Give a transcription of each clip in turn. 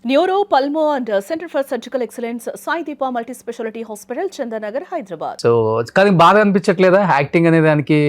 Neuro pulmo and centre for surgical excellence Sai Deepa multi speciality hospital Chandanagar Hyderabad. So కానీ బాగా అనిపించట్లేదా acting అనే దానికి?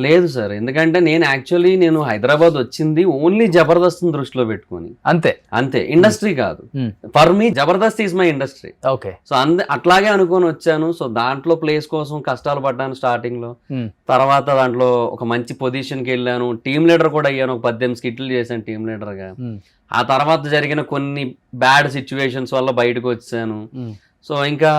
లేదు సార్, ఎందుకంటే నేను హైదరాబాద్ వచ్చింది ఓన్లీ జబర్దస్త్ దృష్టిలో పెట్టుకొని అంతే ఇండస్ట్రీ కాదు. For me Jabardasth is my industry. Okay. So అట్లాగే అనుకొని వచ్చాను. సో దాంట్లో ప్లేస్ కోసం కష్టాలు పడ్డాను స్టార్టింగ్ లో. తర్వాత దాంట్లో ఒక మంచి పొజిషన్ కి వెళ్ళాను. టీమ్ లీడర్ కూడా అయ్యాను. ఒక 18 స్కిట్లు చేశాను టీమ్ లీడర్ గా. ఆ తర్వాత జరిగిన కొన్ని బ్యాడ్ సిచ్యువేషన్స్ వల్ల బయటకు వచ్చాను. సో ఇంకా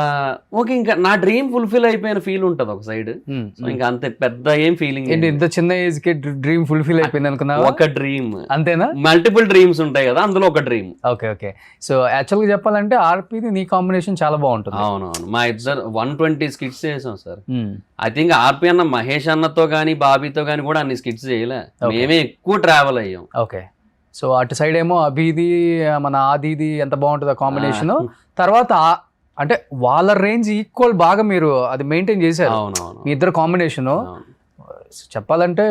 నా డ్రీమ్ ఫుల్ఫిల్ అయిపోయిన ఫీల్ ఉంటది ఒక సైడ్. సో ఇంకా అంతే, పెద్ద ఏం ఫీలింగ్. ఇంత చిన్న ఏజ్ కి డ్రీమ్ ఫుల్ఫిల్ అయిపోయింది అనుకున్నా? ఒక డ్రీమ్ అంతేనా? మల్టిపుల్ డ్రీమ్స్ ఉంటాయి కదా, అందులో ఒక dream. Okay okay. So actual గా చెప్పాలంటే ఆర్పీది నీ కాంబినేషన్ చాలా బాగుంటుంది. అవునవును, మా ఇద్దరు 120 స్కిట్స్ చేసాం సార్. ఐ థింక్ ఆర్పీ అన్న మహేష్ అన్నతో గానీ బాబీతో గానీ కూడా అన్ని స్కిట్స్ చేయలే. మేమే ఎక్కువ ట్రావెల్ అయ్యాం. ఓకే. సో అటు సైడ్ ఏమో అభిది మన ఆదిది ఎంత బాగుంటుంది ఆ కాంబినేషన్. తర్వాత అంటే వాళ్ళ రేంజ్ ఈక్వల్ బాగా మీరు అది మెయింటైన్ చేశారు. అవునవును, మీ ఇద్దరు కాంబినేషన్. చెప్పాలంటే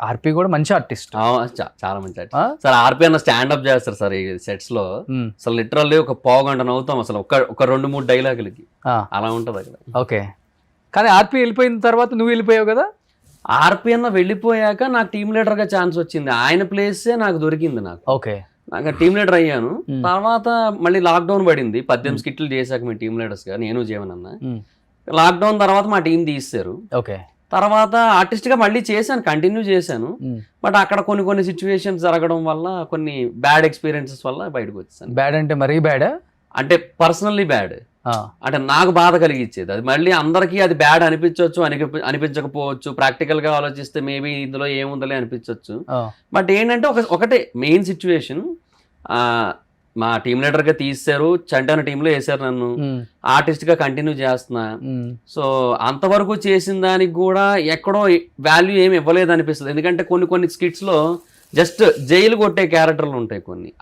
ఆర్పీ కూడా మంచి ఆర్టిస్ట్, చాలా మంచి ఆర్టిస్ట్ సార్. ఆర్పీ అన్న స్టాండప్ చేస్తారు సార్ ఈ సెట్స్ లో. అసలు లిటరల్లీ ఒక పావు గంట నవ్వుతాం అసలు ఒక 2-3 డైలాగులకి. అలా ఉంటది అక్కడ. ఓకే. కానీ ఆర్పీ వెళ్ళిపోయిన తర్వాత నువ్వు వెళ్ళిపోయావు కదా. ఆర్పీ అన్న వెళ్ళిపోయాక నాకు టీమ్ లీడర్ గా ఛాన్స్ వచ్చింది. ఆయన ప్లేసే నాకు దొరికింది. ఓకే. నాకు టీమ్ లీడర్ అయ్యాను. తర్వాత మళ్ళీ లాక్డౌన్ పడింది. 18 స్కిట్లు చేశాక మేము టీమ్ లీడర్స్ గా, నేను జీవన్ అన్న. లాక్డౌన్ తర్వాత మా టీం తీస్తారు. ఓకే. తర్వాత ఆర్టిస్ట్ గా మళ్ళీ చేశాను, కంటిన్యూ చేశాను. బట్ అక్కడ కొన్ని సిచ్యువేషన్స్ జరగడం వల్ల, కొన్ని బ్యాడ్ ఎక్స్పీరియన్సెస్ వల్ల బయటకు వచ్చాను. బ్యాడ్ అంటే మరీ బ్యాడ్ అంటే పర్సనల్లీ బ్యాడ్, అంటే నాకు బాధ కలిగించేది. అది మళ్ళీ అందరికీ అది బ్యాడ్ అనిపించవచ్చు, అనిపించకపోవచ్చు. ప్రాక్టికల్ గా ఆలోచిస్తే మేబీ ఇందులో ఏముందలే అనిపించవచ్చు. బట్ ఏంటంటే ఒకటే మెయిన్ సిచ్యువేషన్, మా టీమ్ లీడర్ గా తీసారు, చంటాన టీంలో వేసారు నన్ను. ఆర్టిస్ట్ గా కంటిన్యూ చేస్తున్నా. సో అంతవరకు చేసిన దానికి కూడా ఎక్కడో వాల్యూ ఏమి ఇవ్వలేదు అనిపిస్తుంది. ఎందుకంటే కొన్ని స్కిట్స్ లో జస్ట్ జైలు కొట్టే క్యారెక్టర్లు ఉంటాయి కొన్ని.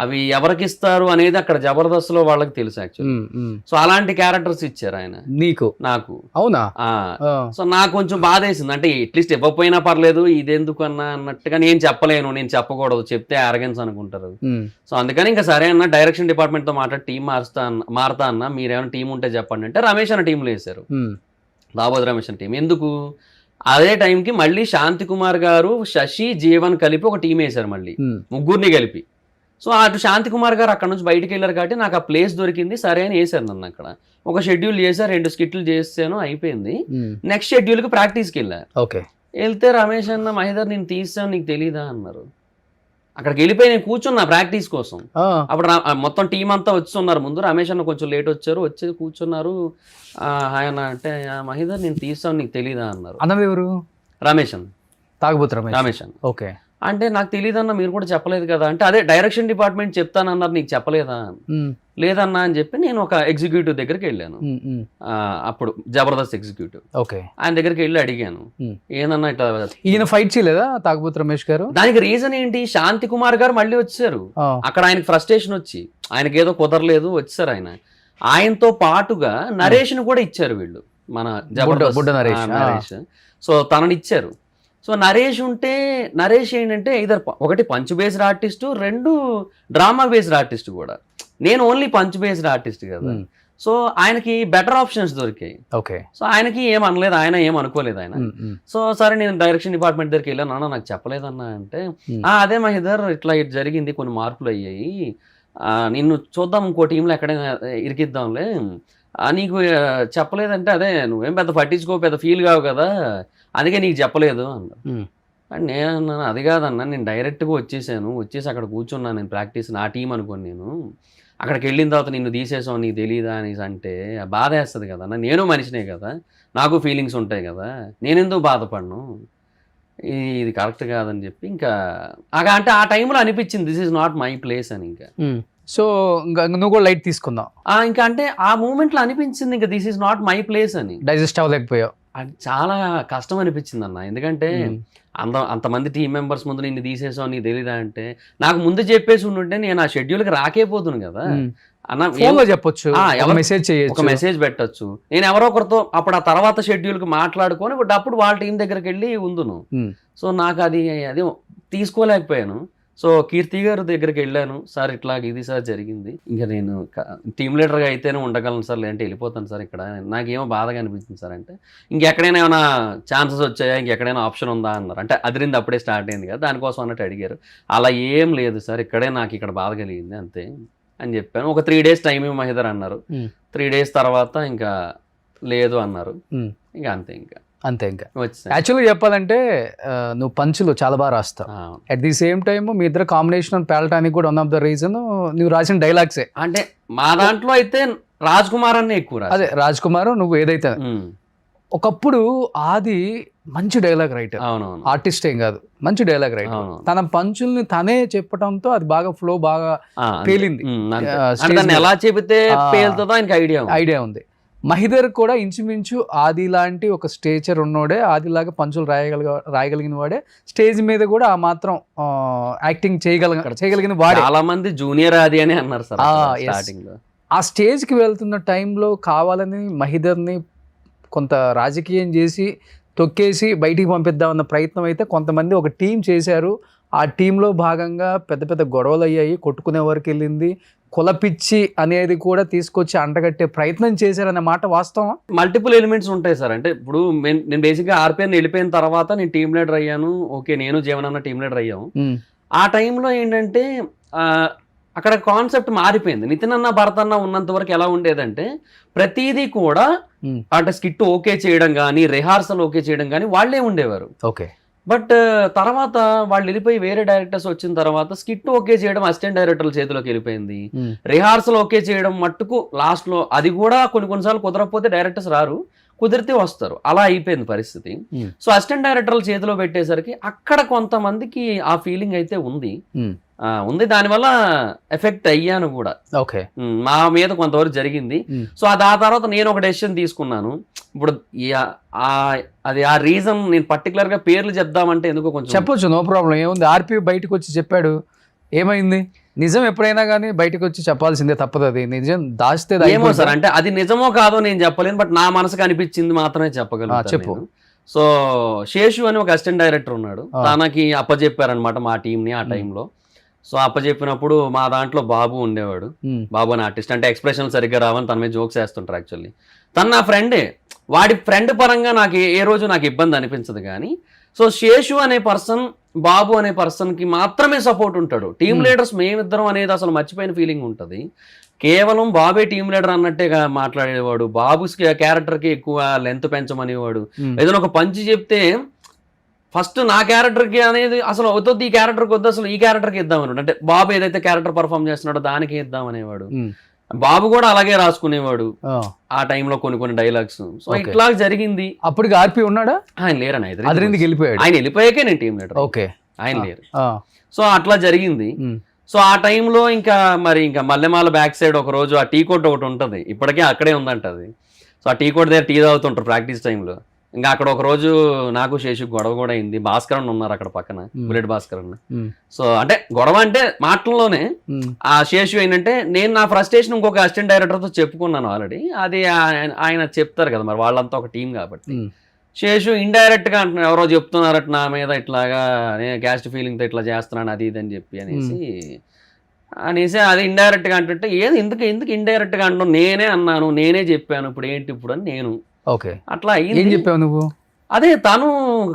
అవి ఎవరికి ఇస్తారు అనేది అక్కడ జబర్దస్త్ లో వాళ్ళకి తెలుసు యాక్చువల్లీ. సో అలాంటి క్యారెక్టర్స్ ఇచ్చారు ఆయన నాకు. అవునా? సో నాకు కొంచెం బాధ వేసింది. అంటే అట్లీస్ట్ ఇవ్వకపోయినా పర్లేదు, ఇదెందుకు అన్నట్టుగా నేను చెప్పలేను, నేను చెప్పకూడదు, చెప్తే అరగెన్స్ అనుకుంటారు. సో అందుకని ఇంకా సరే అన్న, డైరెక్షన్ డిపార్ట్మెంట్ తో మాట్లాడి టీం మారుతా అన్న, మీరేమైనా టీం ఉంటే చెప్పండి అంటే రమేష్ అన్న టీంలో వేశారు. దాబోద్ రమేష్ అన్న టీం. ఎందుకు అదే టైంకి మళ్ళీ శాంతి కుమార్ గారు, శశి, జీవన్ కలిపి ఒక టీం వేశారు మళ్ళీ, ముగ్గురిని కలిపి. సో అటు శాంతి కుమార్ గారు అక్కడ నుంచి బయటకు వెళ్ళారు కాబట్టి నాకు ఆ ప్లేస్ దొరికింది. సరే అని వేసారు నన్ను అక్కడ. ఒక షెడ్యూల్ చేశారు, 2 స్కిట్లు చేసాను, అయిపోయింది. నెక్స్ట్ షెడ్యూల్ కి ప్రాక్టీస్కి వెళ్ళారు. వెళ్తే రమేష్ అన్న, మహేదర్ నేను తీసాను నీకు తెలీదా అన్నారు. అక్కడికి వెళ్ళిపోయి నేను కూర్చున్నా ప్రాక్టీస్ కోసం. అప్పుడు మొత్తం టీం అంతా వచ్చున్నారు ముందు. రమేష్ అన్న కొంచెం లేట్ వచ్చారు, వచ్చి కూర్చున్నారు. ఆయన అంటే, మహేదర్ నేను తీసాను నీకు తెలీదా అన్నారు. అన్నది ఎవరు? రమేష్ అన్న, తాగుబోతు రమేష్ అన్న. ఓకే. అంటే నాకు తెలియదన్నా, మీరు కూడా చెప్పలేదు కదా అంటే, అదే డైరెక్షన్ డిపార్ట్మెంట్ చెప్తానన్నారు, నీకు చెప్పలేదా? లేదన్నా అని చెప్పి నేను ఒక ఎగ్జిక్యూటివ్ దగ్గరికి వెళ్ళాను. అప్పుడు జబర్దస్త్ ఎగ్జిక్యూటివ్. ఆయన దగ్గరికి వెళ్ళి అడిగాను, ఏందన్నా ఇట్లా. ఈయన ఫైట్ చేయలేదా తాగుబోతు రమేష్ గారు? దానికి రీజన్ ఏంటి, శాంతి కుమార్ గారు మళ్ళీ వచ్చారు. అక్కడ ఆయనకి ఫ్రస్ట్రేషన్ వచ్చి, ఆయనకి ఏదో కుదరలేదు, వచ్చారు ఆయన. ఆయనతో పాటుగా నరేష్ ను కూడా ఇచ్చారు వీళ్ళు, మన జబర్దస్త్ నరేష్. సో తనని ఇచ్చారు. సో నరేష్ ఏంటంటే ఒకటి punch based artist, 2 drama based artist కూడా. నేను ఓన్లీ పంచ్ బేస్డ్ ఆర్టిస్ట్ కదా. సో ఆయనకి బెటర్ ఆప్షన్స్ దొరికాయి. సో ఆయనకి ఏమనలేదు, ఆయన ఏమనుకోలేదు ఆయన. సో సరే నేను డైరెక్షన్ డిపార్ట్మెంట్ దగ్గరికి వెళ్ళాను. నాన్న నాకు చెప్పలేదన్నా అంటే, అదే మహేదర్ ఇట్లా జరిగింది, కొన్ని మార్పులు అయ్యాయి, నిన్ను చూద్దాం ఇంకో టీంలో ఎక్కడైనా ఇరికిద్దాంలే, నీకు చెప్పలేదంటే అదే నువ్వేం పెద్ద పట్టించుకో, పెద్ద ఫీల్ కావు కదా, అందుకే నీకు చెప్పలేదు అన్నారు. అండ్ నేను అన్నాను, అది కాదన్నా, నేను డైరెక్ట్గా వచ్చేసి అక్కడ కూర్చున్నాను, నేను ప్రాక్టీస్ నా టీం అనుకోని. నేను అక్కడికి వెళ్ళిన తర్వాత నిన్ను తీసేసావు, నీకు తెలీదా అనేసి అంటే బాధ వేస్తుంది కదా, నేను మనిషినే కదా, నాకు ఫీలింగ్స్ ఉంటాయి కదా, నేనెందుకు బాధపడను, ఇది కరెక్ట్ కాదని చెప్పి ఇంకా అంటే ఆ టైంలో అనిపించింది this is not my place అని. ఇంకా సో నువ్వు కూడా లైట్ తీసుకున్నావు ఇంకా, అంటే ఆ మూమెంట్ లో అనిపించింది ఇంకా this is not my place అని. డైజెస్ట్ అవ్వలేకపోయావు? అది చాలా కష్టం అనిపించింది అన్న. ఎందుకంటే అంతమంది టీం మెంబర్స్ ముందు నిన్ను తీసేసావు, నీకు తెలీదా అంటే, నాకు ముందు చెప్పేసి ఉండుంటే నేను ఆ షెడ్యూల్కి రాకేపోతున్నాను కదా అన్న. చెప్పొచ్చు, ఒక మెసేజ్ పెట్టచ్చు, నేను ఎవరో ఒకరితో అప్పుడు ఆ తర్వాత షెడ్యూల్కి మాట్లాడుకొని అప్పుడు వాళ్ళ టీం దగ్గరికి వెళ్ళి ఉందును. సో నాకు అది తీసుకోలేకపోయాను. సో కీర్తి గారి దగ్గరికి వెళ్ళాను, సార్ ఇట్లా ఇది సార్ జరిగింది, ఇంకా నేను టీమ్ లీడర్గా అయితేనే ఉండగలను సార్, లేదంటే వెళ్ళిపోతాను సార్, ఇక్కడ నాకేమో బాధగా అనిపించింది సార్ అంటే, ఇంకెక్కడైనా ఏమైనా ఛాన్సెస్ వచ్చాయా, ఇంకెక్కడైనా ఆప్షన్ ఉందా అన్నారు. అంటే అదిరింది అప్పుడే స్టార్ట్ అయింది కదా, దానికోసం అన్నట్టు అడిగారు. అలా ఏం లేదు సార్, ఇక్కడే నాకు ఇక్కడ బాధ కలిగింది అంతే అని చెప్పాను. ఒక 3 days టైం మహిదర్ అన్నారు. 3 days తర్వాత ఇంకా లేదు అన్నారు. ఇంకా అంతే ఇంకా వచ్చి యాక్చువల్గా చెప్పాలంటే నువ్వు పంచులు చాలా బాగా రాస్తావు. అట్ ది సేమ్ టైమ్ మీ ఇద్దరు కాంబినేషన్ పేలటానికి కూడా వన్ ఆఫ్ ద రీజన్ నువ్వు రాసిన డైలాగ్సే. అంటే మా దాంట్లో అయితే రాజ్ కుమార్ అనే ఎక్కువ. అదే రాజ్ కుమార్ నువ్వు ఏదైతే ఒకప్పుడు ఆది మంచి డైలాగ్ రైటర్, అవునవును, ఆర్టిస్ట్ ఏం కాదు, మంచి డైలాగ్ రైటర్. తన పంచుల్ని తనే చెప్పడంతో అది బాగా ఫ్లో బాగా పేలింది. ఎలా చెబితే పేలుతుందో ఆయనకి ఐడియా ఉంది. మహిదర్ కూడా ఇంచుమించు ఆది లాంటి ఒక స్టేచర్ ఉన్నోడే, ఆదిలాగా పంచులు రాయగలిగిన వాడే, స్టేజ్ మీద కూడా ఆ మాత్రం యాక్టింగ్ చేయగలిగిన వాడే. చాలా మంది జూనియర్ ఆది అని అన్నారు సార్ స్టార్టింగ్ లో. ఆ స్టేజ్కి వెళ్తున్న టైంలో కావాలని మహిదర్ని కొంత రాజకీయం చేసి తొక్కేసి బయటికి పంపిద్దామన్న ప్రయత్నం అయితే కొంతమంది ఒక టీం చేశారు. ఆ టీంలో భాగంగా పెద్ద పెద్ద గొడవలు అయ్యాయి, కొట్టుకునే వరకు వెళ్ళింది. కులపిచ్చి అనేది కూడా తీసుకొచ్చి అంటగట్టే ప్రయత్నం చేశారనే మాట వాస్తవం. మల్టిపుల్ ఎలిమెంట్స్ ఉంటాయి సార్. అంటే ఇప్పుడు నేను బేసిక్గా ఆర్పిఎన్ వెళ్ళిపోయిన తర్వాత నేను టీమ్ లీడర్ అయ్యాను. ఓకే, నేను జీవనన్న టీమ్ లీడర్ అయ్యాము. ఆ టైంలో ఏంటంటే అక్కడ కాన్సెప్ట్ మారిపోయింది. నితిన్ అన్న భరత్ అన్న ఉన్నంత వరకు ఎలా ఉండేదంటే ప్రతిదీ కూడా అంటే స్కిట్ ఓకే చేయడం కానీ, రిహార్సల్ ఓకే చేయడం కానీ వాళ్ళే ఉండేవారు. ఓకే, బట్ తర్వాత వాళ్ళు వెళ్ళిపోయి వేరే డైరెక్టర్స్ వచ్చిన తర్వాత స్కిట్ ఓకే చేయడం అసిస్టెంట్ డైరెక్టర్ల చేతిలోకి వెళ్ళిపోయింది. రిహార్సల్ ఓకే చేయడం మట్టుకు లాస్ట్ లో అది కూడా కొన్నిసార్లు కుదరకపోతే డైరెక్టర్స్ రారు, కుదిరితే వస్తారు. అలా అయిపోయింది పరిస్థితి. సో అసిస్టెంట్ డైరెక్టర్ల చేతిలో పెట్టేసరికి అక్కడ కొంతమందికి ఆ ఫీలింగ్ అయితే ఉంది. దానివల్ల ఎఫెక్ట్ అయ్యాను కూడా. ఓకే, మా మీద కొంతవరకు జరిగింది. సో ఆ తర్వాత నేను ఒక డెసిషన్ తీసుకున్నాను. ఇప్పుడు అది ఆ రీజన్ నేను పర్టికులర్ గా పేర్లు చెప్దామంటే ఎందుకో కొంచెం చెప్పొచ్చు, నో ప్రాబ్లం, ఏముంది. ఆర్పి బయటకు వచ్చి చెప్పాడు, ఏమైంది? నిజం ఎప్పుడైనా కానీ బయటకు వచ్చి చెప్పాల్సిందే, తప్పదు. అది నిజం దాస్తే ఏమో సార్, అంటే అది నిజమో కాదో నేను చెప్పలేను, బట్ నా మనసుకు అనిపించింది మాత్రమే చెప్పగలను. చెప్పు. సో శేషు అని ఒక అసిస్టెంట్ డైరెక్టర్ ఉన్నాడు, తనకి అప్పచెప్పారనమాట మా టీంని ఆ టైంలో. సో అప్పచెప్పినప్పుడు మా దాంట్లో బాబు ఉండేవాడు. బాబు అని ఆర్టిస్ట్, అంటే ఎక్స్ప్రెషన్ సరిగ్గా రావని తన మీద జోక్స్ వేస్తుంటారు. యాక్చువల్లీ తను నా ఫ్రెండే, వాడి ఫ్రెండ్ పరంగా నాకు ఏ రోజు నాకు ఇబ్బంది అనిపించదు. కానీ సో శేషు అనే పర్సన్, బాబు అనే పర్సన్కి మాత్రమే సపోర్ట్ ఉంటాడు. టీమ్ లీడర్స్ మేమిద్దరం అనేది అసలు మర్చిపోయిన ఫీలింగ్ ఉంటుంది. కేవలం బాబే టీమ్ లీడర్ అన్నట్టేగా మాట్లాడేవాడు. బాబు క్యారెక్టర్కి ఎక్కువ లెంత్ పెంచమనేవాడు. ఏదైనా ఒక పంచి చెప్తే ఫస్ట్ నా క్యారెక్టర్కి అనేది అసలు వద్దు, ఈ క్యారెక్టర్కి వద్దు, అసలు ఈ క్యారెక్టర్కి ఇద్దామని, అంటే బాబు ఏదైతే క్యారెక్టర్ పర్ఫామ్ చేస్తున్నాడో దానికి ఇద్దామనేవాడు. బాబు కూడా అలాగే రాసుకునేవాడు ఆ టైంలో కొన్ని డైలాగ్స్. సో ఇట్లా జరిగింది. అప్పటికి ఆర్పి ఉన్నాడా? ఆయన లేరని వెళ్ళిపోయాడు. ఆయన వెళ్ళిపోయాకే నేను టీమ్ లీడర్. ఓకే, ఆయన లేరు. సో అట్లా జరిగింది. సో ఆ టైంలో ఇంకా మల్లెమాల బ్యాక్ సైడ్ ఒక రోజు ఆ టీ కోట్ ఒకటి ఉంటుంది, ఇప్పటికే అక్కడే ఉందంట అది. సో ఆ టీ కోట్ దగ్గర టీ తాగుతుంటారు ప్రాక్టీస్ టైంలో. ఇంకా అక్కడ ఒక రోజు నాకు శేషు గొడవ కూడా అయింది. భాస్కరన్ ఉన్నారు అక్కడ పక్కన, బుల్లెట్ భాస్కరన్. సో అంటే గొడవ అంటే మాటల్లోనే. ఆ శేషు ఏంటంటే నేను నా ఫ్రస్ట్రేషన్ ఇంకొక అసిస్టెంట్ డైరెక్టర్తో చెప్పుకున్నాను ఆల్రెడీ. అది ఆయన చెప్తారు కదా, మరి వాళ్ళంతా ఒక టీం కాబట్టి. శేషు ఇండైరెక్ట్ గా అంటున్నాడు, ఎవరో చెప్తున్నారట నా మీద ఇట్లాగా, నేను క్యాస్ట్ ఫీలింగ్ తో ఇట్లా చేస్తున్నాను అది ఇది అని చెప్పి అనేసి అది ఇండైరెక్ట్ గా అంటుంటే, ఏది ఎందుకు ఇండైరెక్ట్ గా అంటున్నాను, నేనే అన్నాను, నేనే చెప్పాను, ఇప్పుడు ఏంటి ఇప్పుడు అని నేను. ఓకే, అట్లా ఏం చెప్పావు నువ్వు? అదే తను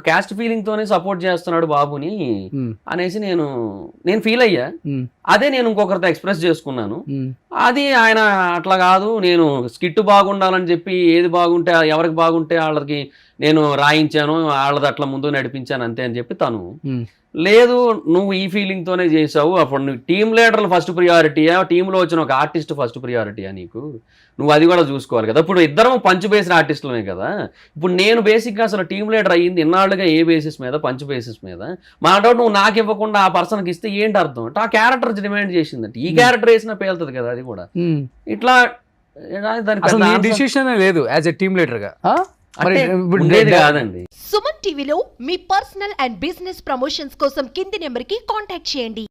క్యాస్ట్ ఫీలింగ్ తోనే సపోర్ట్ చేస్తున్నాడు బాబుని అనేసి నేను ఫీల్ అయ్యా. అదే నేను ఇంకొకరితో ఎక్స్ప్రెస్ చేసుకున్నాను. అది ఆయన అట్లా కాదు, నేను స్కిట్ బాగుండాలని చెప్పి ఏది బాగుంటే ఎవరికి బాగుంటే వాళ్ళకి నేను రాయించాను, వాళ్ళది అట్లా ముందు నడిపించాను అంతే అని చెప్పి తను. లేదు, నువ్వు ఈ ఫీలింగ్ తోనే చేసావు, అప్పుడు నువ్వు టీమ్ లీడర్లు ఫస్ట్ ప్రియారిటీయా, టీంలో వచ్చిన ఒక ఆర్టిస్ట్ ఫస్ట్ ప్రియారిటీయా నీకు, నువ్వు అది కూడా చూసుకోవాలి కదా. ఇప్పుడు ఇద్దరం పంచ్ బేస్డ్ ఆర్టిస్టులమే కదా. ఇప్పుడు నేను బేసిక్గా అసలు టీమ్ లీడర్ అయ్యింది ఇన్నాళ్ళుగా ఏ బేసిస్ మీద, పంచ్ బేసిస్ మీద. మా డౌట్ నువ్వు నాకు ఇవ్వకుండా ఆ పర్సన్కి ఇస్తే ఏంటి అర్థం? ఆ క్యారెక్టర్ డిమాండ్ చేసిందంటే ఈ క్యారెక్టర్ వేసినా పేలుతుంది కదా. అది కూడా ఇట్లా డిసిషన్ లేదు యాజ్ ఎ టీమ్ లీడర్ గా కాదండి. సుమన్ టీవీలో మీ పర్సనల్ అండ్ బిజినెస్ ప్రమోషన్స్ కోసం కింది నెంబర్కి కాంటాక్ట్ చేయండి.